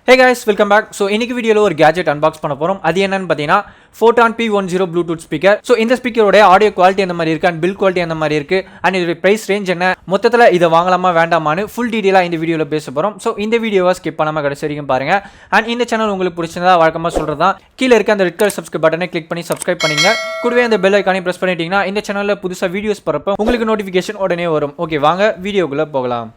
Hey guys, welcome back. So இன்னைக்கு வீடியோல ஒரு gadget unbox பண்ண போறோம். அது என்னன்னு பாத்தீங்கன்னா Photron p10 Bluetooth speaker. So இந்த ஸ்பீக்கரோட ஆடியோ குவாலிட்டி எந்த மாதிரி இருக்கு and build quality எந்த மாதிரி இருக்கு and இதோட price range என்ன, மொத்தத்துல இத வாங்கலாமா வேண்டாமான்னு full detail-ஆ இந்த வீடியோல பேச போறோம். So இந்த வீடியோவை skip பண்ணாம கடைசி வரைக்கும் பாருங்க. And இந்த சேனல் உங்களுக்கு பிடிச்சிருந்தா வழக்கமா சொல்றதா கீழ இருக்க அந்த ரெட் கலர் subscribe பட்டனை click பண்ணி subscribe பண்ணுங்க. கூடவே அந்த bell icon-ஐ press பண்ணிட்டீங்கன்னா இந்த சேனல்ல புதுசா வீடியோஸ் போறப்ப உங்களுக்கு notification உடனே வரும். ஓகே, வாங்க வீடியோக்குள்ள போகலாம்.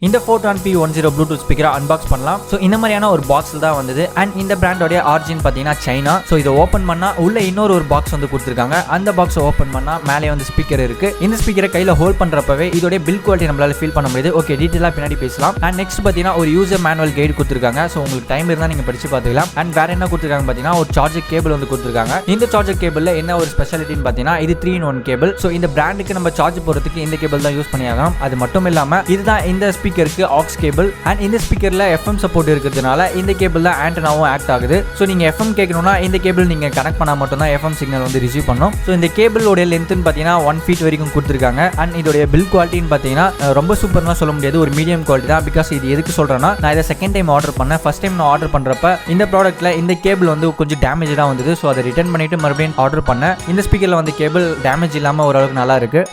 இந்த Photron p10 Bluetooth speaker unbox பண்ணலாம். ஸோ இந்த மாதிரியான ஒரு பாக்ஸில் தான் வந்தது. அண்ட் இந்த பிராண்டோடைய ஆரிஜின் பார்த்தீங்கன்னா சைனா. ஸோ இதை ஓப்பன் பண்ணால் உள்ள இன்னொரு பாக்ஸ் வந்து கொடுத்துருக்காங்க. அந்த பாக்ஸை ஓப்பன் பண்ணால் மேலே வந்து ஸ்பீக்கர் இருக்கு. இந்த ஸ்பீக்கரை கையில் ஹோல்ட் பண்ணுறப்பவே இதோட பில் குவாலிட்டி நம்மளால ஃபீல் பண்ண முடியுது. ஓகே, டீட்டெயிலாக பின்னாடி பேசலாம். அண்ட் நெக்ஸ்ட் பார்த்தீங்கன்னா ஒரு யூசர் மேனுவல் கைடு கொடுத்துருக்காங்க. ஸோ உங்களுக்கு டைம் இருந்தால் நீங்கள் படிச்சு பார்த்துக்கலாம். அண்ட் வேற என்ன கொடுத்துருக்காங்க பார்த்தீங்கன்னா ஒரு சார்ஜர் கேபிள் வந்து கொடுத்துருக்காங்க. இந்த சார்ஜர் கேபிளில் என்ன ஒரு ஸ்பெஷாலிட்டின்னு பார்த்தீங்கன்னா இது 3-in-1 கேபிள். ஸோ இந்த பிராண்டுக்கு நம்ம சார்ஜ் போகிறதுக்கு இந்த கேபிள் தான் யூஸ் பண்ணியாகணும். அது மட்டும் இல்லாமல் இதுதான் இந்த ஸ்பீக்கருக்கு ஆக்ஸ் கேபிள். அண்ட் இந்த ஸ்பீக்கர்ல FM சப்போர்ட் இருக்கிறதுனால இந்த கேபிள்ல ஆண்டனாவும் ஆக்ட் ஆகுது. ஸோ நீங்க FM கேட்கணும்னா இந்த கேபிள் நீங்க கனெக்ட் பண்ணா மட்டும் தான் FM சிக்னல் வந்து ரிசீவ் பண்ணும். ஸோ இந்த கேபிளோட லென்த்னு பார்த்தீங்கன்னா 1 feet வரைக்கும் கொடுத்துருக்காங்க. அண்ட் இதோட பில் குவாலிட்டின்னு பார்த்தீங்கன்னா ரொம்ப சூப்பர்னா சொல்ல முடியாது, ஒரு மீடியம் குவாலிட்டி தான். பிகாஸ் இது எதுக்கு சொல்றேன்னா, நான் இதை செகண்ட் டைம் ஆர்டர் பண்ணேன். ஃபர்ஸ்ட் டைம் நான் ஆர்டர் பண்றப்ப இந்த ப்ராடக்ட்ல இந்த கேபிள் வந்து கொஞ்சம் டேமேஜா வந்தது. ஸோ அதை ரிட்டர்ன் பண்ணிட்டு மறுபடியும் ஆர்டர் பண்ணேன். இந்த ஸ்பீக்கர்ல வந்து கேபிள் டேமேஜ் இல்லாம ஓரளவுக்கு நல்லா இருக்கு.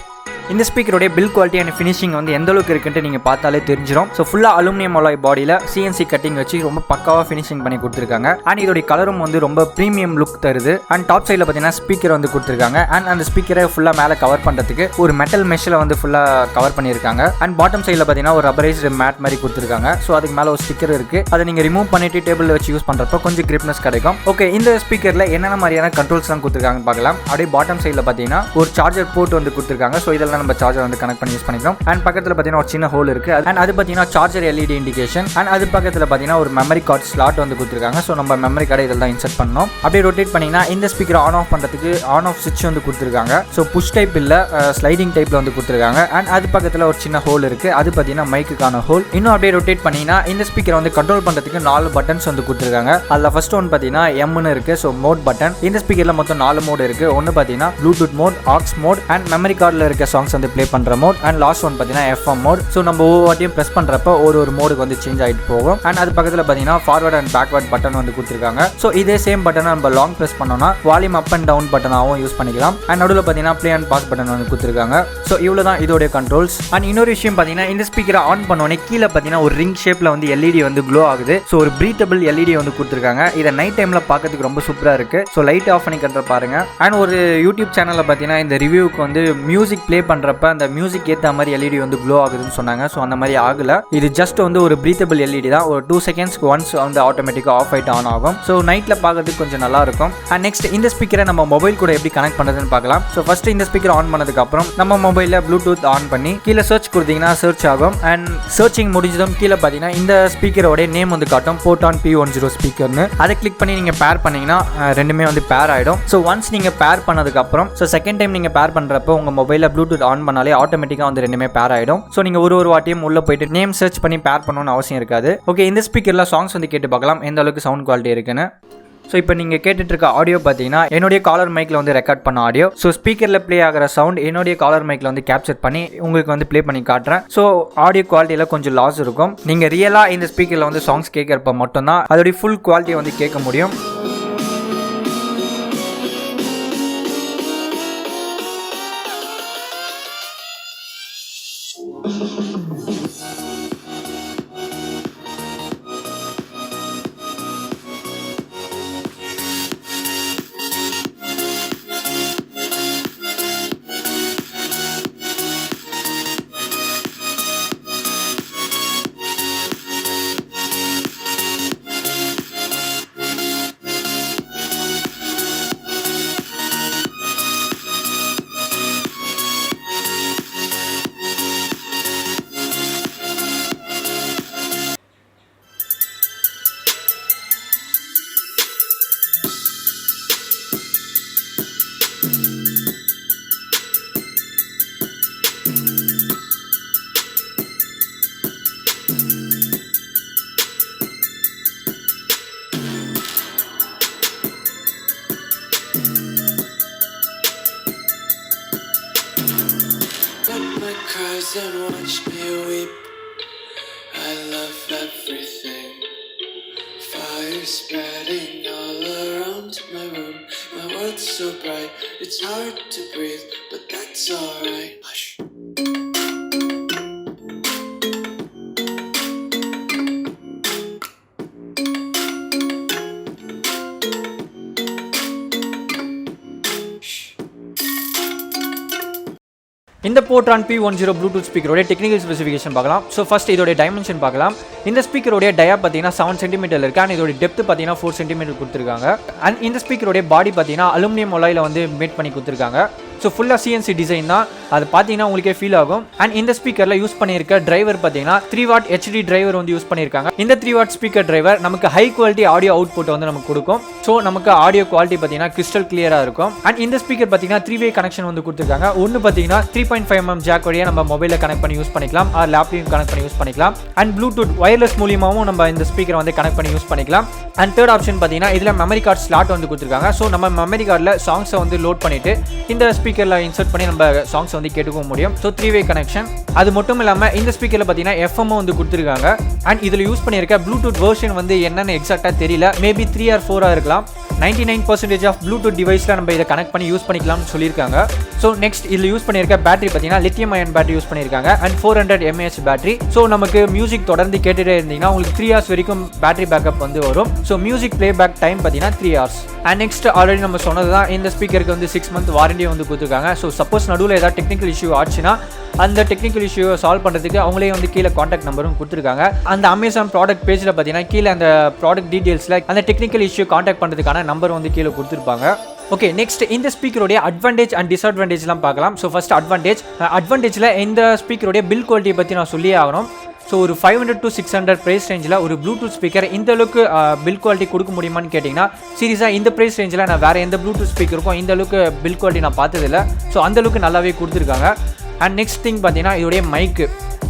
இந்த ஸ்பீக்கரோட பில் குவாலிட்டி அண்ட் ஃபினிஷிங் வந்து எந்த அளவுக்கு இருக்குன்ட்டு நீங்கள் பார்த்தாலே தெரிஞ்சிடும். ஸோ ஃபுல்லாக அலுமினியம் அலாய் பாடியில் CNC கட்டிங் வச்சு ரொம்ப பக்காவாக ஃபினிஷிங் பண்ணி கொடுத்துருக்காங்க. அண்ட் இதோடைய கலரும் வந்து ரொம்ப ப்ரீமியம் லுக் தருது. அண்ட் டாப் சைடில் பார்த்தீங்கன்னா ஸ்பீக்கர் வந்து கொடுத்துருக்காங்க. அண்ட் அந்த ஸ்பீக்கரை ஃபுல்லாக மேலே கவர் பண்ணுறதுக்கு ஒரு மெட்டல் மெஷ்ஷில் வந்து ஃபுல்லாக கவர் பண்ணியிருக்காங்க. அண்ட் பாட்டம் சைடில் பார்த்தீங்கன்னா ஒரு ரப்பரைஸ்டு மேட் மாதிரி கொடுத்துருக்காங்க. ஸோ அதுக்கு மேலே ஒரு ஸ்டிக்கர் இருக்குது. அதை நீங்கள் ரிமூவ் பண்ணிட்டு டேபிளில் வச்சு யூஸ் பண்ணுறப்போ கொஞ்சம் கிரிப்னஸ் கிடைக்கும். ஓகே, இந்த ஸ்பீக்கரில் என்னென்ன மாதிரியான கண்ட்ரோல்ஸ் தான் கொடுத்துருக்காங்கன்னு பார்க்கலாம். அப்படியே பாட்டம் சைடில் பார்த்தீங்கன்னா ஒரு சார்ஜர் போர்ட் வந்து கொடுத்துருக்காங்க. ஸோ இதெல்லாம் நம்ம சார்ஜர் வந்து கனெக்ட் பண்ணி யூஸ் பண்ணிக்கலாம். அண்ட் பக்கத்துல பாத்தீங்கன்னா ஒரு சின்ன ஹோல் இருக்கு. அண்ட் அது பாத்தீங்கன்னா சார்ஜர் LED இண்டிகேஷன். அண்ட் அது பக்கத்துல பாத்தீங்கன்னா ஒரு மெமரி கார்டு ஸ்லாட் வந்து கொடுத்துருக்காங்க. ஸோ நம்ம மெமரி கார்டை இதெல்லாம் இன்சர்ட் பண்ணோம். அப்படியே ரொட்டேட் பண்ணீங்கன்னா இந்த ஸ்பீக்கர் ஆன் ஆஃப் பண்றதுக்கு ஆன் ஆஃப் சுவிட்ச் வந்து கொடுத்துருக்காங்க. ஸோ புஷ் டைப் இல்ல, ஸ்லைடிங் டைப்ல வந்து கொடுத்துருக்காங்க. அண்ட் அது பக்கத்துல ஒரு சின்ன ஹோல் இருக்கு. அது பாத்தீங்கன்னா மைக்குக்கான ஹோல். இன்னும் அப்படியே ரொட்டேட் பண்ணீங்கன்னா இந்த ஸ்பீக்கரை வந்து கண்ட்ரோல் பண்றதுக்கு 4 பட்டன்ஸ் வந்து கொடுத்துருக்காங்க. அதுல ஃபர்ஸ்ட் ஒன் பாத்தீங்கன்னா M-னு இருக்கு. So mode button. இந்த ஸ்பீக்கர்ல மொத்தம் 4 மோட் இருக்கு. ஒன்னு பாத்தீங்கன்னா Bluetooth mode, aux mode, and memory கார்டுல இருக்க சாங்ஸ் வந்து ப்ளே பண்ற மோட். அண்ட் லாஸ்ட் ஒன் பாத்தீங்கன்னா FM மோட். ஸோ நம்ம ஒவ்வொரு வாட்டியும் பிரஸ் பண்றப்ப ஒரு மோடுக்கு வந்து சேஞ்ச் ஆகிட்டு போகும். அண்ட் அது பக்கத்துல பாத்தீங்கன்னா ஃபார்வர்ட் அண்ட் பேக்வர்ட் பட்டன் வந்து கொடுத்துருக்காங்க. ஸோ இதே சேம் பட்டனை நம்ம லாங் பிரஸ் பண்ணோம்னா வால்யூம் அப் அண்ட் டவுன் பட்டனாகவும் யூஸ் பண்ணிக்கலாம். அண்ட் நடுவில் பாத்தீங்கன்னா ப்ளே அண்ட் பாஸ் பட்டன் வந்து கொடுத்துருக்காங்க. ஸோ இவ்வளவுதான் இதோட கண்ட்ரோல்ஸ். அண்ட் இன்னொரு விஷயம் பாத்தீங்கன்னா இந்த ஸ்பீக்கரை ஆன் பண்ணோடனே கீழே பாத்தீங்கன்னா ஒரு ரிங் ஷேப்ல வந்து LED வந்து க்ளோ ஆகுது. ஸோ ஒரு பிரீத்தபிள் LED வந்து கொடுத்துருக்காங்க. இதை நைட் டைம்ல பார்க்கறதுக்கு ரொம்ப சூப்பரா இருக்கு. ஸோ லைட் ஆஃப் பண்ணி கட்டுற பாருங்க. அண்ட் ஒரு யூடியூப் சேனல்ல பாத்தீங்கன்னா இந்த ரிவ்யூக்கு வந்து மியூசிக் ப்ளே பண்றப்ப அந்த மியூசிக் ஏற்ற மாதிரி LED வந்து க்ளோ ஆகுதுன்னு சொன்னாங்க. ஸோ அந்த மாதிரி ஆகல. இது ஜஸ்ட் வந்து ஒரு பிரீத்தபிள் LED தான். ஒரு 2 செகண்ட்ஸ்க்கு ஒன்ஸ் வந்து ஆட்டோமேட்டிக்காக ஆஃப் ஆயிட்டு ஆன் ஆகும். ஸோ நைட்ல பார்க்கறதுக்கு கொஞ்சம் நல்லா இருக்கும். அண்ட் நெக்ஸ்ட் இந்த ஸ்பீக்கரை நம்ம மொபைல் கூட எப்படி கனெக்ட் பண்ணுறதுன்னு பார்க்கலாம். ஸோ ஃபர்ஸ்ட் இந்த ஸ்பீக்கர் ஆன் பண்ணதுக்கு அப்புறம் நம்ம மொபைலில் ப்ளூடூத் ஆன் பண்ணி கீழே சர்ச் கொடுத்தீங்கன்னா சர்ச் ஆகும். அண்ட் சர்ச்சிங் முடிஞ்சதும் கீழே பார்த்தீங்கன்னா இந்த ஸ்பீக்கரோட நேம் வந்து காட்டும், Photron p10 ஸ்பீக்கர்னு. அதை கிளிக் பண்ணி நீங்கள் பேர் பண்ணீங்கன்னா ரெண்டுமே வந்து பேர் ஆகிடும். ஸோ ஒன்ஸ் நீங்கள் பேர் பண்ணதுக்கு அப்புறம் செகண்ட் டைம் நீங்கள் பேர் பண்ணுறப்போ உங்கள் மொபைலில் ப்ளூடூத் ஆன் பண்ணாலே ஆட்டோமேட்டிக்காக வந்து ரெண்டுமே பேர் ஆகிடும். ஸோ நீங்கள் ஒரு வாட்டியும் உள்ள போயிட்டு நேம் சர்ச் பண்ணி பேர் பண்ணணும்னு அவசியம் இருக்காது. ஓகே, இந்த ஸ்பீக்கர்ல சாங்ஸ் வந்து கேட்டு பார்க்கலாம் எந்த அளவுக்கு சவுண்ட் குவாலிட்டி இருக்குன்னு. ஸோ இப்போ நீங்கள் கேட்டுட்டு இருக்க ஆடியோ பார்த்தீங்கன்னா என்னுடைய காலர் மைக்கில் வந்து ரெக்கார்ட் பண்ண ஆடியோ. ஸோ ஸ்பீக்கரில் ப்ளே ஆகிற சவுண்ட் என்னுடைய காலர் மைக்கில் வந்து கேப்சர் பண்ணி உங்களுக்கு வந்து ப்ளே பண்ணி காட்டுறேன். ஸோ ஆடியோ குவாலிட்டியில் கொஞ்சம் லாஸ் இருக்கும். நீங்கள் ரியலாக இந்த ஸ்பீக்கரில் வந்து சாங்ஸ் கேட்குறப்ப மட்டும்தான் அதோடைய ஃபுல் குவாலிட்டியை வந்து கேட்க முடியும். cries and watch me weep. I love everything. Fire spreading all around my room. My world's so bright, it's hard to breathe, but that's alright. Hush. இந்த Photron p10 ப்ளூடூத் ஸ்பீக்கரோட technical specification பார்க்கலாம். So first இதோட dimension பார்க்கலாம். இந்த ஸ்பீக்கரோடைய டயா பார்த்தீங்கன்னா 7 centimetre இருக்கு. And இதோட depth பார்த்தீங்கன்னா 4 சென்டிமீட்டர் கொடுத்துருக்காங்க. அண்ட் இந்த ஸ்பீக்கரோடைய பாடி பார்த்தீங்கன்னா அலுமினியம் அலாயில் வந்து மேட் பண்ணி கொடுத்துருக்காங்க. ஸோ ஃபுல்லாக சிஎன்சி டிசைன் தான், அது பார்த்தீங்கன்னா உங்களுக்கே ஃபீல் ஆகும். அண்ட் இந்த ஸ்பீக்கரில் யூஸ் பண்ணியிருக்க டிரைவர் பார்த்தீங்கன்னா 3 வாட் HD டிரைவர் வந்து யூஸ் பண்ணியிருக்காங்க. இந்த 3 வாட் ஸ்பீக்கர் டிரைவர் நமக்கு ஹை குவாலிட்டி ஆடியோ அவுட்புட் வந்து நமக்கு கொடுக்கும். ஸோ நமக்கு ஆடியோ குவாலிட்டி பார்த்தீங்கன்னா கிறிஸ்டல் கிளியராக இருக்கும். அண்ட் இந்த ஸ்பீக்கர் பார்த்தீங்கன்னா 3-வே கனெக்ஷன் வந்து கொடுத்துருக்காங்க. ஒன்று பார்த்தீங்கன்னா 3.5mm ஜாக் வழியாக நம்ம மொபைலில் கனெக்ட் பண்ணி யூஸ் பண்ணிக்கலாம், ஆர் லேப்லையும் கனெக்ட் பண்ணி யூஸ் பண்ணிக்கலாம். அண்ட் ப்ளூடூத் வயர்லெஸ் மூலியமாகவும் நம்ம இந்த ஸ்பீக்கரை வந்து கனெக்ட் பண்ணி யூஸ் பண்ணிக்கலாம். அண்ட் தேர்ட் ஆப்ஷன் பார்த்தீங்கன்னா இதில் மெமரி கார்டு ஸ்லாட் வந்து கொடுத்துருக்காங்க. ஸோ நம்ம மெமரி கார்டில் சாங்ஸை வந்து லோட் பண்ணிட்டு இந்த ஸ்பீக்கரில் இன்சர்ட் பண்ணி நம்ம சாங்ஸ் வந்து கேட்டுக்க முடியும். ஸோ 3-வே கனெக்ஷன். அது மட்டும் இல்லாமல் இந்த ஸ்பீக்கரில் பார்த்தீங்கன்னா FM வந்து கொடுத்துருக்காங்க. அண்ட் இதில் யூஸ் பண்ணியிருக்க ப்ளூடூத் வெர்ஷன் வந்து என்னன்னு எக்ஸாக்டாக தெரியல, மேபி 3 or 4 இருக்கலாம். 99% ஆஃப் ப்ளூடூத் டிவைஸில் நம்ம இதை கனெக்ட் பண்ணி யூஸ் பண்ணிக்கலாம்னு சொல்லியிருக்காங்க. ஸோ நெக்ஸ்ட் இதில் யூஸ் பண்ணியிருக்க பேட்டரி பார்த்தீங்கன்னா லித்தியம் அயன் பேட்டரி யூஸ் பண்ணியிருக்காங்க. And 400 mAh battery. ஸோ நமக்கு மியூசிக் தொடர்ந்து கேட்டுகிட்டே இருந்தீங்கன்னா உங்களுக்கு 3 hours வரைக்கும் பேட்டரி பேக்கப் வந்து வரும். So music playback time பார்த்தீங்கன்னா 3 hours. அண்ட் நெக்ஸ்ட் ஆல்ரெடி நம்ம சொன்னது தான், இந்த ஸ்பீக்கருக்கு வந்து 6 month வாரண்டி வந்து கொடுத்துருக்காங்க. ஸோ சப்போஸ் நடுவில் ஏதாவது டெக்னிக்கல் இஷ்யூ ஆச்சுன்னா அந்த டெக்னிக்கல் இஷ்யூவை சால்வ் பண்ணுறதுக்கு அவங்களே வந்து கீழே காண்டாக்ட் நம்பரும் கொடுத்துருக்காங்க. அந்த அமேசான் ப்ராடக்ட் பேஜில் பார்த்தீங்கன்னா கீழே அந்த ப்ராடக்ட் டீட்டெயில்ஸில் அந்த டெக்னிக்கல் இஷ்யூ காண்டாக்ட் பண்ணுறதுக்கான நம்பர் வந்து கீழே கொடுத்துருப்பாங்க. ஓகே, நெக்ஸ்ட் இந்த ஸ்பீக்கருடைய அட்வான்டேஜ் அண்ட் டிஸ்அட்வான்டேஜ்லாம் பார்க்கலாம். ஸோ ஃபர்ஸ்ட் அட்வான்டேஜில் இந்த ஸ்பீக்கருடைய பில் குவாலிட்டியை பற்றி நான் சொல்லியே ஆகணும். ஸோ ஒரு 500 to 600 ப்ரைஸ் ரேஞ்சில் ஒரு ப்ளூடூத் ஸ்பீக்கர் இந்த அளவுக்கு பில் குவாலிட்டி கொடுக்க முடியுமான்னு கேட்டிங்கன்னா சீரியஸாக இந்த ப்ரைஸ் ரேஞ்சில் நான் வேறு எந்த ப்ளூடூத் ஸ்பீக்கருக்கும் இந்த அளவுக்கு பில் குவாலிட்டி நான் பார்த்ததில்ல. ஸோ அந்தளவுக்கு நல்லாவே கொடுத்துருக்காங்க. அண்ட் நெக்ஸ்ட் திங் பார்த்தீங்கன்னா இதோடைய மைக்கு.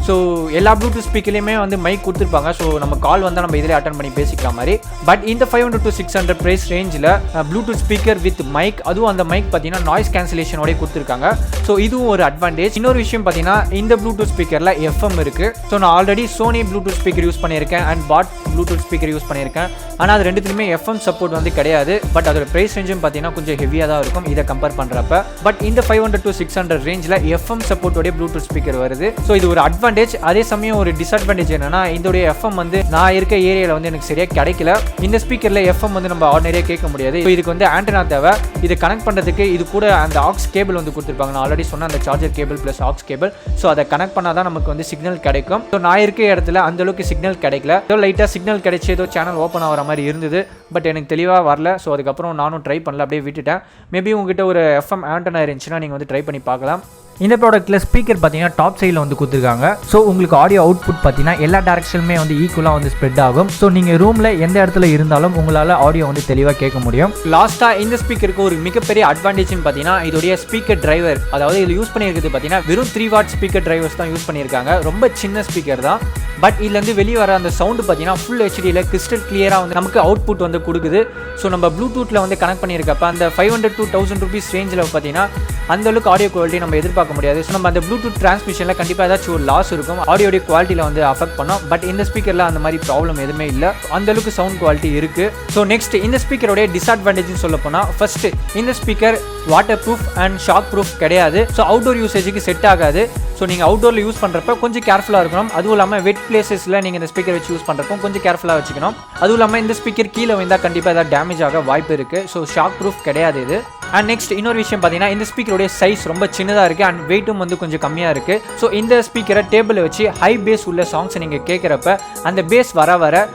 ஸோ எல்லா ப்ளூடூத் ஸ்பீக்கர்லேயுமே வந்து மைக் கொடுத்துருப்பாங்க. ஸோ நம்ம கால் வந்தால் நம்ம இதில் அட்டன் பண்ணி பேசிக்கிற மாதிரி. பட் இந்த 500 to 600 ப்ரைஸ் ரேஞ்சில் ப்ளூடூத் ஸ்பீக்கர் வித் மைக், அதுவும் அந்த மைக் பார்த்தீங்கன்னா நாய்ஸ் கேன்சலேஷனோடய கொடுத்துருக்காங்க. ஸோ இதுவும் ஒரு அட்வான்டேஜ். இன்னொரு விஷயம் பார்த்தீங்கன்னா இந்த ப்ளூடூத் ஸ்பீக்கரில் FM இருக்குது. ஸோ நான் already Sony Bluetooth speaker use பண்ணியிருக்கேன் and boat Bluetooth speaker use பண்ணியிருக்கேன். ஆனால் அது ரெண்டுத்துலையுமே FM சப்போர்ட் வந்து கிடையாது. பட் அதோட ப்ரைஸ் ரேஞ்சும் பார்த்தீங்கன்னா கொஞ்சம் ஹெவியாக தான் இருக்கும் இதை கம்பேர் பண்ணுறப்ப. பட் இந்த 500 to 600 ரேஞ்சில் FM சப்போர்ட்டோடைய ப்ளூடூத் ஸ்பீக்கர் வருது. ஸோ இது ஒரு அட்வான்டேஜ். அதே சமயம் ஒரு டிஸ்அட்வான்டேஜ் என்னன்னா இதோடைய FM வந்து நான் இருக்க ஏரியாவில் வந்து எனக்கு சரியாக கிடைக்கல. இந்த ஸ்பீக்கரில் FM வந்து நம்ம ஆர்டினரியாக கேட்க முடியாது. ஸோ இதுக்கு வந்து ஆண்டனா தேவை. இதை கனெக்ட் பண்ணுறதுக்கு இது கூட அந்த ஆக்ஸ் கேபிள் வந்து கொடுத்துருப்பாங்க. நான் ஆல்ரெடி சொன்ன அந்த charger cable plus aux cable. So அதை கனெக்ட் பண்ணால் தான் நமக்கு வந்து சிக்னல் கிடைக்கும். ஸோ நான் இருக்க இடத்துல அந்தளவுக்கு சிக்னல் கிடைக்கல. ஏதோ லைட்டாக சிக்னல் கிடைச்சி ஏதோ சேனல் ஓப்பன் ஆகிற மாதிரி இருந்தது. பட் எனக்கு தெளிவாக வரல. ஸோ அதுக்கப்புறம் நானும் ட்ரை பண்ணல, அப்படியே விட்டுட்டேன். மேபி உங்ககிட்ட ஒரு FM ஆண்டனா இருந்துச்சுன்னா நீங்கள் வந்து ட்ரை பண்ணி பார்க்கலாம். இந்த ப்ராடக்ட்டில் ஸ்பீக்கர் பார்த்தீங்கன்னா டாப் சைடில் வந்து கொடுத்துருக்காங்க. ஸோ உங்களுக்கு ஆடியோ அவுட்புட் பார்த்தீங்கன்னா எல்லா டேரக்ஷனுமே வந்து ஈக்குவலாக வந்து ஸ்ப்ரெட் ஆகும். ஸோ நீங்கள் ரூமில் எந்த இடத்துல இருந்தாலும் உங்களால் ஆடியோ வந்து தெளிவாக கேட்க முடியும். லாஸ்ட்டாக இந்த ஸ்பீக்கருக்கு ஒரு மிகப்பெரிய அட்வான்டேஜ்னு பார்த்தீங்கன்னா இதோடைய ஸ்பீக்கர் டிரைவர். அதாவது இதில் யூஸ் பண்ணியிருக்கிறது பார்த்தீங்கன்னா வெறும் 3 வாட் ஸ்பீக்கர் டிரைவர்ஸ் தான் யூஸ் பண்ணியிருக்காங்க. ரொம்ப சின்ன ஸ்பீக்கர் தான். பட் இதுலேருந்து வெளியே வர அந்த சவுண்டு பார்த்தீங்கன்னா ஃபுல் HDயில் கிறிஸ்டல் கிளியராக வந்து நமக்கு அவுட்புட் வந்து கொடுக்குது. ஸோ நம்ம ப்ளூடூத்தில் வந்து கனெக்ட் பண்ணியிருக்கப்ப அந்த 500 to 1000 rupees ரேஞ்சில் பார்த்தீங்கன்னா அந்தளவுக்கு ஆடியோ குவாலிட்டி நம்ம எதிர்பார்க்க முடியாது. ஸோ நம்ம அந்த ப்ளூடூத் டிரான்ஸ்மிஷனில் கண்டிப்பாக ஏதாச்சும் ஒரு லாஸ் இருக்கும், ஆடியோடைய குவாலிட்டியில் வந்து அஃபெக்ட் பண்ணோம். பட் இந்த ஸ்பீக்கரில் அந்த மாதிரி ப்ராப்ளம் எதுவுமே இல்லை. அந்தளவுக்கு சவுண்ட் குவாலிட்டி இருக்குது. ஸோ நெக்ஸ்ட் இந்த ஸ்பீக்கரோடைய டிஸ்அட்வான்டேஜ்னு சொல்ல போனால் ஃபர்ஸ்ட் இந்த speaker water proof and shock proof கிடையாது. ஸோ அவுட்டோர் யூசேஜுக்கு செட் ஆகாது. ஸோ நீங்கள் அவுட்டோரில் யூஸ் பண்ணுறப்ப கொஞ்சம் கேர்ஃபுல்லாக இருக்கணும். அதுவும் இல்லாமல் வெட் பிளேசஸில் நீங்கள் இந்த ஸ்பீக்கர் வச்சு யூஸ் பண்ணுறப்போ கொஞ்சம் கேர்ஃபுல்லாக வச்சுக்கணும். அதுவும் இல்லாமல் இந்த ஸ்பீக்கர் கீழே வந்தால் கண்டிப்பாக ஏதாவது டேமேஜ் ஆக வாய்ப்பு இருக்குது. ஸோ ஷாக் ப்ரூஃப் கிடையாது இது. அண்ட் நெக்ஸ்ட் இன்னொரு விஷயம் பார்த்தீங்கன்னா இந்த ஸ்பீக்கருடைய சைஸ் ரொம்ப சின்னதாக இருக்குது அண்ட் வெயிட்டும் வந்து கொஞ்சம் கம்மியாக இருக்குது. ஸோ இந்த ஸ்பீக்கரை டேபிளில் வச்சு ஹை பேஸ் உள்ள சாங்ஸை நீங்கள் கேட்குறப்ப அந்த பேஸ் வர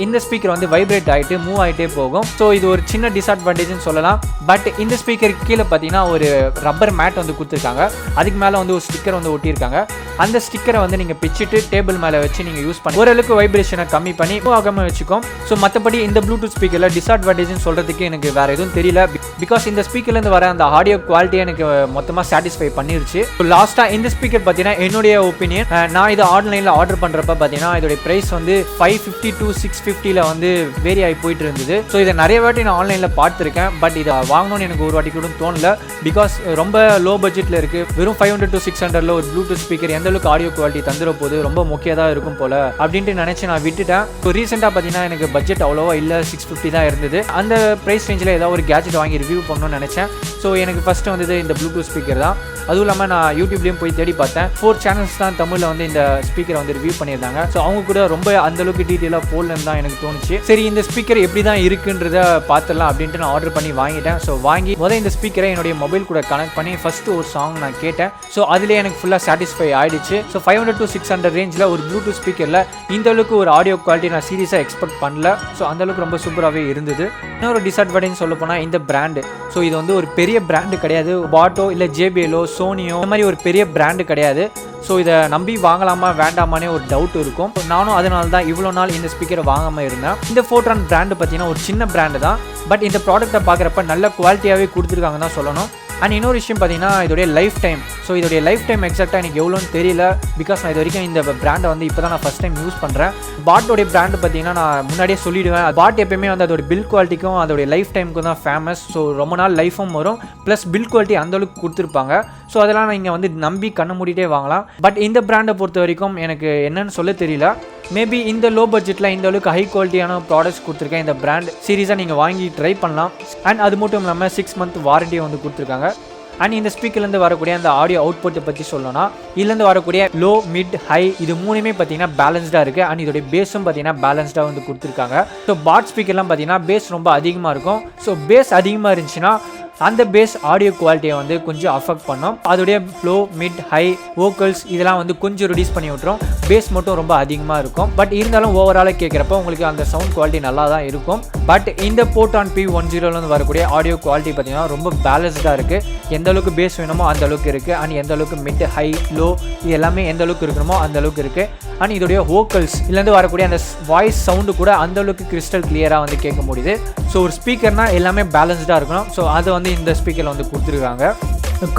இந்த ஸ்பீக்கர் வந்து வைப்ரேட் ஆகிட்டு மூவ் ஆகிட்டே போகும். ஸோ இது ஒரு சின்ன டிஸ்அட்வான்டேஜ்னு சொல்லலாம். பட் இந்த ஸ்பீக்கருக்கு கீழே பார்த்தீங்கன்னா ஒரு ரப்பர் மேட் வந்து கொடுத்துருக்காங்க. அதுக்கு மேலே வந்து ஒரு ஸ்டிக்கர் வந்து ஒட்டியிருக்காங்க. அந்த ஸ்டிக்கரை வந்து நீங்கள் பிச்சுட்டு டேபிள் மேலே வச்சு நீங்கள் யூஸ் பண்ணி ஓரளவுக்கு வைப்ரேஷனை கம்மி பண்ணி மூவ் ஆகாமல் வச்சுக்கோம். ஸோ மற்றபடி இந்த ப்ளூடூத் ஸ்பீக்கரில் டிஸ்அட்வான்டேஜ்னு சொல்கிறதுக்கு எனக்கு வேறு எதுவும் தெரியல. பிகாஸ் இந்த ஸ்பீக்கர்லேருந்து வர அந்த ஆடியோ குவாலிட்டியை எனக்கு மொத்தமாக சாட்டிஸ்ஃபை பண்ணிருச்சு. ஸோ லாஸ்ட்டாக இந்த ஸ்பீக்கர் பார்த்தீங்கன்னா என்னுடைய ஒப்பீனியன், நான் இதை ஆன்லைனில் ஆர்டர் பண்ணுறப்ப பார்த்தீங்கன்னா இதோடைய ப்ரைஸ் வந்து 550 to 650 வந்து வேரி ஆகி போயிட்டு இருந்தது. ஸோ இதை நிறைய வாட்டி நான் ஆன்லைனில் பார்த்துருக்கேன். பட் இதை வாங்கணும்னு எனக்கு ஒரு வாட்டி கூட தோணல. பிகாஸ் ரொம்ப லோ பட்ஜெட்டில் இருக்குது. வெறும் 500 to 600 ஒரு ப்ளூடூத் ஸ்பீக்கர் எந்த அளவுக்கு ஆடியோ குவாலிட்டி தந்துட போது ரொம்ப முக்கியதாக இருக்கும் போல் அப்படின்ட்டு நினச்சி நான் விட்டுட்டேன். ஸோ ரீசெண்டாக பார்த்தீங்கன்னா எனக்கு பட்ஜெட் அவ்வளோவா இல்லை, 650 தான் இருந்தது. அந்த ப்ரைஸ் ரேஞ்சில் ஏதாவது ஒரு கேஜெட் வாங்கி ரிவ்யூ பண்ணணும்னு நினச்சேன். ஸோ எனக்கு ஃபஸ்ட்டு வந்தது இந்த ப்ளூடூத் ஸ்பீக்கர் தான். அதுவும் இல்லாமல் நான் யூடியூப்லேயும் போய் தேடி பார்த்தேன். 4 சேனல்ஸ் தான் தமிழில் வந்து இந்த ஸ்பீக்கரை வந்து ரிவ்யூ பண்ணியிருந்தாங்க. ஸோ அவங்க கூட ரொம்ப அந்தளவுக்கு டீட்டெயிலாக போடலன்னு தான் எனக்கு தோணுச்சு. சரி இந்த ஸ்பீக்கர் எப்படி தான் இருக்குன்றத பார்த்துடலாம் அப்படின்ட்டு நான் ஆர்டர் பண்ணி வாங்கிட்டேன். ஸோ வாங்கி இந்த ஸ்பீக்கரை என்னுடைய மொபைல் கூட கனெக்ட் பண்ணி ஃபஸ்ட்டு ஒரு சாங் நான் கேட்டேன். ஸோ அதிலே எனக்கு ஃபுல்லாக சாட்டிஸ்ஃபை ஆகிடுச்சு. ஸோ 500 to 600 ரேஞ்சில் ஒரு ப்ளூடூத் ஸ்பீக்கரில் இந்த அளவுக்கு ஒரு ஆடியோ குவாலிட்டி நான் சீரியஸாக எக்ஸ்பெக்ட் பண்ணல. ஸோ அந்தளவுக்கு ரொம்ப சூப்பராகவே இருந்தது. இன்னொரு டிஸ்அட்வான்டேஜ் சொல்ல போனால் இந்த பிராண்டு. ஸோ இது வந்து ஒரு பெரிய பிராண்டு கிடையாது. பாட்டோ இல்லை ஜேபிஎலோ சோனியோ இந்த மாதிரி ஒரு பெரிய பிராண்டு கிடையாது. ஸோ இதை நம்பி வாங்கலாமா வேண்டாமானே ஒரு டவுட் இருக்கும். நானும் அதனால தான் இவ்வளோ நாள் இந்த ஸ்பீக்கரை வாங்காமல் இருந்தேன். இந்த Photron பிராண்டு பார்த்தீங்கன்னா ஒரு சின்ன பிராண்டு தான். பட் இந்த ப்ராடக்ட்டை பார்க்குறப்ப நல்ல குவாலிட்டியாகவே கொடுத்துருக்காங்க தான் சொல்லணும். அண்ட் இன்னொரு விஷயம் பார்த்தீங்கன்னா இதோடைய லைஃப் டைம். ஸோ இதோடைய லைஃப் டைம் எக்ஸாக்டாக எனக்கு எவ்வளோன்னு தெரியல. பிகாஸ் நான் இது வரைக்கும் இந்த பிராண்டை வந்து இப்போ தான் நான் ஃபஸ்ட் டைம் யூஸ் பண்ணுறேன். பாட்டோடைய பிராண்டு பார்த்தீங்கன்னா நான் முன்னாடியே சொல்லிவிடுவேன். பாட் எப்பயுமே வந்து அதோட பில் குவாலிட்டிக்கும் அதோடைய லைஃப் டைமுக்கும் தான் ஃபேமஸ். ஸோ ரொம்ப நாள் லைஃபும் வரும், ப்ளஸ் பில் குவாலிட்டி அந்தளவுக்கு கொடுத்துருப்பாங்க. ஸோ அதெல்லாம் நீங்கள் வந்து நம்பி கண்ணு மூடிட்டே வாங்கலாம். பட் இந்த பிராண்டை பொறுத்த வரைக்கும் எனக்கு என்னன்னு சொல்ல தெரியல. மேபி இந்த லோ பட்ஜெட்டில் இந்த அளவுக்கு ஹை குவாலிட்டியான ப்ராடக்ட்ஸ் கொடுத்துருக்கேன். இந்த பிராண்ட் சீரியஸாக நீங்கள் வாங்கி ட்ரை பண்ணலாம். அண்ட் அது மட்டும் இல்லாமல் 6 month வாரண்டியை வந்து கொடுத்துருக்காங்க. அண்ட் இந்த ஸ்பீக்கர்லேருந்து வரக்கூடிய அந்த ஆடியோ அவுட்புட்டை பற்றி சொல்லணும்னா இதுலேருந்து வரக்கூடிய லோ மிட் ஹை இது மூணுமே பார்த்தீங்கன்னா பேலன்ஸ்டாக இருக்குது. அண்ட் இதோடைய பேஸும் பார்த்தீங்கன்னா பேலன்ஸ்டாக வந்து கொடுத்துருக்காங்க. ஸோ பாட் ஸ்பீக்கர்லாம் பார்த்தீங்கன்னா பேஸ் ரொம்ப அதிகமாக இருக்கும். ஸோ பேஸ் அதிகமாக இருந்துச்சுன்னா அந்த பேஸ் ஆடியோ குவாலிட்டியை வந்து கொஞ்சம் அஃபெக்ட் பண்ணும். அதோடைய லோ மிட் ஹை வோக்கல்ஸ் இதெல்லாம் வந்து கொஞ்சம் ரெடியூஸ் பண்ணி விட்டுரும். பேஸ் மட்டும் ரொம்ப அதிகமாக இருக்கும். பட் இருந்தாலும் ஓவராலாக கேட்குறப்ப உங்களுக்கு அந்த சவுண்ட் குவாலிட்டி நல்லா தான் இருக்கும். பட் இந்த Photron p10 வரக்கூடிய ஆடியோ குவாலிட்டி பார்த்தீங்கன்னா ரொம்ப பேலன்ஸ்டாக இருக்குது. எந்த அளவுக்கு பேஸ் வேணுமோ அந்த அளவுக்கு இருக்குது. அண்ட் எந்த அளவுக்கு மிட் ஹை லோ இது எல்லாமே எந்த அளவுக்கு இருக்கணுமோ அந்த அளவுக்கு இருக்குது. அண்ட் இதோடைய வோக்கல்ஸ் இதுலேருந்து வரக்கூடிய அந்த வாய்ஸ் சவுண்டு கூட அந்த அளவுக்கு கிறிஸ்டல் கிளியராக வந்து கேட்க முடியுது. ஸோ ஒரு ஸ்பீக்கர்னால் எல்லாமே பேலன்ஸ்டாக இருக்கணும். ஸோ அதை வந்து இந்த ஸ்பீக்கரில் வந்து கொடுத்துருக்காங்க.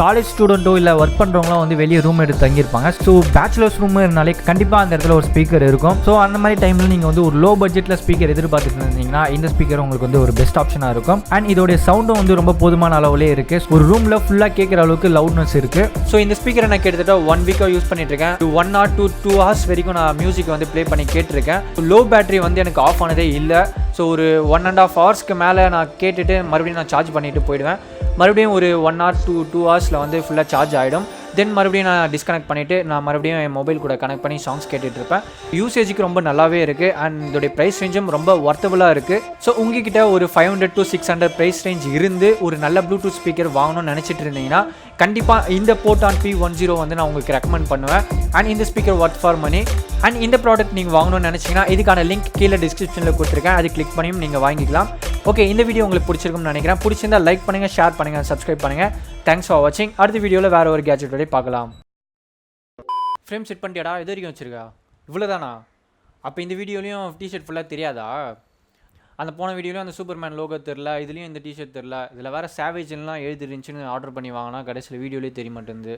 காலேஜ் ஸ்டூடெண்ட்டோ இல்லை ஒர்க் பண்ணுறவங்களாம் வந்து வெளியே ரூம் எடுத்து தங்கியிருப்பாங்க. ஸோ பேச்சுலர்ஸ் ரூம் இருந்தாலே கண்டிப்பாக அந்த இடத்துல ஒரு ஸ்பீக்கர் இருக்கும். ஸோ அந்த மாதிரி டைமில் நீங்கள் வந்து ஒரு லோ பட்ஜெட்டில் ஸ்பீக்கர் எதிர்பார்த்துட்டு இருந்தீங்கன்னா இந்த ஸ்பீக்கர் உங்களுக்கு வந்து ஒரு பெஸ்ட் ஆப்ஷனாக இருக்கும். அண்ட் இதோடைய சவுண்டும் வந்து ரொம்ப போதுமான அளவுலேயே இருக்குது. ஒரு ரூமில் ஃபுல்லாக கேட்குற அளவுக்கு லவுட்னஸ் இருக்குது. ஸோ இந்த ஸ்பீக்கரை நான் கிட்டத்தட்ட 1 week யூஸ் பண்ணிட்டு இருக்கேன். 1 or 2 hours வரைக்கும் நான் மியூசிக் வந்து ப்ளே பண்ணி கேட்டிருக்கேன். லோ பேட்டரி வந்து எனக்கு ஆஃப் ஆனதே இல்லை. ஸோ ஒரு 1.5 hours மேலே நான் கேட்டுட்டு மறுபடியும் நான் சார்ஜ் பண்ணிட்டு போயிடுவேன். மறுபடியும் ஒரு 1 or 2 hours வந்து ஃபுல்லாக சார்ஜ் ஆகிடும். தென் மறுபடியும் நான் டிஸ்கனெக்ட் பண்ணிவிட்டு நான் மறுபடியும் என் மொபைல் கூட கனெக்ட் பண்ணி சாங்ஸ் கேட்டுட்ருப்பேன். யூசேஜுக்கு ரொம்ப நல்லாவே இருக்குது. அண்ட் இதோடைய ப்ரைஸ் ரேஞ்சும் ரொம்ப ஒர்த்தபுளாக இருக்குது. ஸோ உங்ககிட்ட ஒரு 500 to 600 ப்ரைஸ் ரேஞ்ச் இருந்து ஒரு நல்ல ப்ளூடூத் ஸ்பீக்கர் வாங்கணும்னு நினச்சிட்டு இருந்தீங்கன்னா கண்டிப்பாக இந்த Photron p10 வந்து நான் உங்களுக்கு ரெக்கமெண்ட் பண்ணுவேன். அண்ட் இந்த speaker worth for money. And இந்த ப்ராடக்ட் நீங்கள் வாங்கணும்னு நினச்சிங்கன்னா இதுக்கான லிங்க் கீழே டிஸ்கிரிப்ஷனில் கொடுத்துருக்கேன். அது கிளிக் பண்ணியும் நீங்கள் வாங்கிக்கலாம். ஓகே, இந்த வீடியோ உங்களுக்கு பிடிச்சிருக்கும்னு நினைக்கிறேன். பிடிச்சிருந்தால் லைக் பண்ணுங்கள், ஷேர் பண்ணுங்கள், சப்ஸ்கிரைப் பண்ணுங்கள். தேங்க்ஸ் ஃபார் வாட்சிங். அடுத்த வீடியோவில் வேறு ஒரு கேஜெட்டோட பார்க்கலாம். ஃப்ரேம் செட் பண்ணிட்டியாடா? எது வரைக்கும் வச்சுருக்கா? இவ்வளோதானா? அப்போ இந்த வீடியோலையும் டிஷர்ட் ஃபுல்லாக தெரியாதா? அந்த போன வீடியோலையும் அந்த சூப்பர்மேன் லோகோ தெரில, இதுலேயும் இந்த டிஷர்ட் தெரில. இதில் வேறு சேவேஜ்லாம் எழுதிருந்துச்சுன்னு ஆர்டர் பண்ணி வாங்கினா கடைசியில் வீடியோலேயே தெரிய மாட்டேங்குது.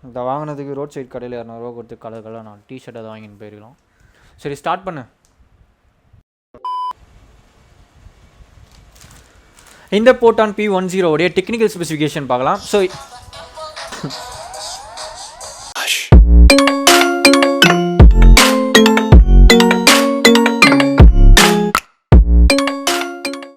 இதை வாங்கினதுக்கு ரோட் சைட் கடையில் 200 ரூபா கொடுத்து கலர் நான் டிஷர்ட் அதை வாங்கின்னு போயிருக்கலாம். சரி, ஸ்டார்ட் பண்ணு. இந்த Photron p10 உடைய டெக்னிக்கல் ஸ்பெசிஃபிகேஷன் பார்க்கலாம். ஸோ